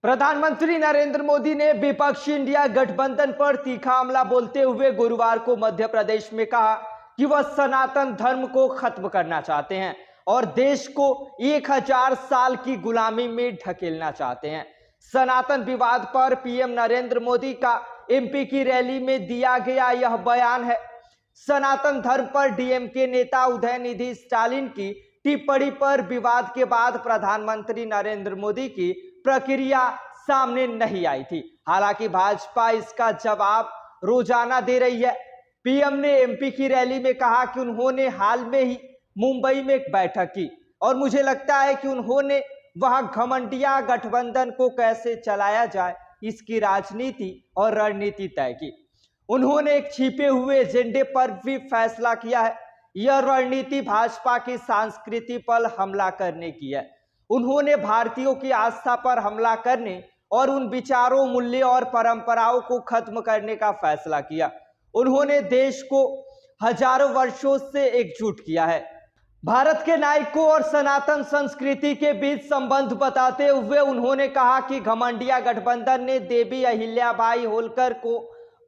प्रधानमंत्री नरेंद्र मोदी ने विपक्षी इंडिया गठबंधन पर तीखा हमला बोलते हुए गुरुवार को मध्य प्रदेश में कहा कि वह सनातन धर्म को खत्म करना चाहते हैं और देश को 1000 साल की गुलामी में ढकेलना चाहते हैं। सनातन विवाद पर पीएम नरेंद्र मोदी का एमपी की रैली में दिया गया यह बयान है। सनातन धर्म पर डीएमके नेता उदयनिधि स्टालिन की टिप्पणी पर विवाद के बाद प्रधानमंत्री नरेंद्र मोदी की प्रक्रिया सामने नहीं आई थी। हालांकि भाजपा इसका जवाब रोजाना दे रही है। पीएम ने एमपी की रैली में कहा कि उन्होंने हाल में ही मुंबई में एक बैठक की और मुझे लगता है कि उन्होंने वहां घमंडिया गठबंधन को कैसे चलाया जाए इसकी राजनीति और रणनीति तय की। उन्होंने एक छिपे हुए एजेंडे पर भी फैसला किया है। यह रणनीति भाजपा की संस्कृति पर हमला करने की है। उन्होंने भारतीयों की आस्था पर हमला करने और उन विचारों, मूल्य और परंपराओं को खत्म करने का फैसला किया। उन्होंने देश को हजारों वर्षों से एकजुट किया है। भारत के नायकों और सनातन संस्कृति के बीच संबंध बताते हुए उन्होंने कहा कि घमंडिया गठबंधन ने देवी अहिल्याबाई होलकर को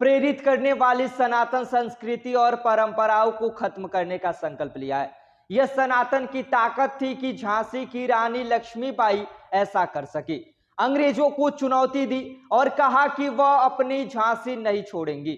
प्रेरित करने वाली सनातन संस्कृति और परंपराओं को खत्म करने का संकल्प लिया है। यह सनातन की ताकत थी कि झांसी की रानी लक्ष्मीबाई ऐसा कर सकी। अंग्रेजों को चुनौती दी और कहा कि वह अपनी झांसी नहीं छोड़ेंगी।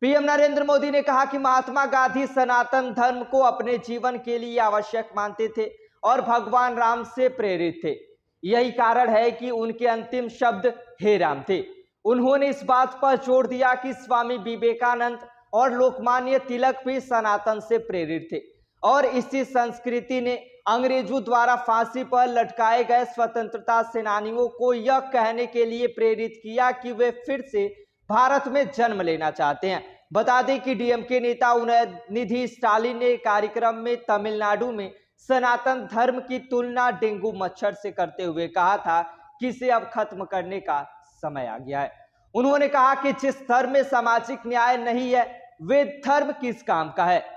पीएम नरेंद्र मोदी ने कहा कि महात्मा गांधी सनातन धर्म को अपने जीवन के लिए आवश्यक मानते थे और भगवान राम से प्रेरित थे। यही कारण है कि उनके अंतिम शब्द हे राम थे। उन्होंने इस बात पर जोर दिया कि स्वामी विवेकानंद और लोकमान्य तिलक भी सनातन से प्रेरित थे और इसी संस्कृति ने अंग्रेजों द्वारा फांसी पर लटकाए गए स्वतंत्रता सेनानियों को यह कहने के लिए प्रेरित किया कि वे फिर से भारत में जन्म लेना चाहते हैं। बता दें कि डीएमके नेता उदयनिधि स्टालिन ने कार्यक्रम में तमिलनाडु में सनातन धर्म की तुलना डेंगू मच्छर से करते हुए कहा था कि इसे अब खत्म करने का समय आ गया है। उन्होंने कहा कि जिस धर्म में सामाजिक न्याय नहीं है वे धर्म किस काम का है।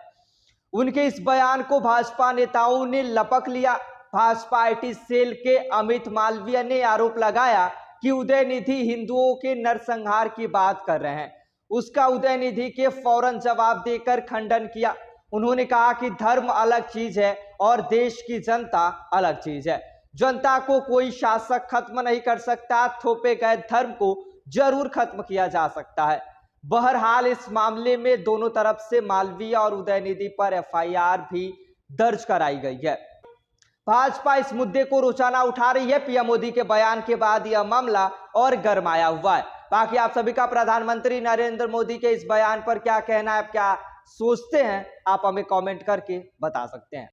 उनके इस बयान को भाजपा नेताओं ने लपक लिया। भाजपा आईटी सेल के अमित मालवीय ने आरोप लगाया कि उदयनिधि हिंदुओं के नरसंहार की बात कर रहे हैं। उसका उदयनिधि के फौरन जवाब देकर खंडन किया। उन्होंने कहा कि धर्म अलग चीज है और देश की जनता अलग चीज है। जनता को कोई शासक खत्म नहीं कर सकता। थोपे गए धर्म को जरूर खत्म किया जा सकता है। बहरहाल इस मामले में दोनों तरफ से मालवीय और उदयनिधि पर एफआईआर भी दर्ज कराई गई है। भाजपा इस मुद्दे को रोजाना उठा रही है। पीएम मोदी के बयान के बाद यह मामला और गरमाया हुआ है। बाकी आप सभी का प्रधानमंत्री नरेंद्र मोदी के इस बयान पर क्या कहना है, क्या सोचते हैं, आप हमें कमेंट करके बता सकते हैं।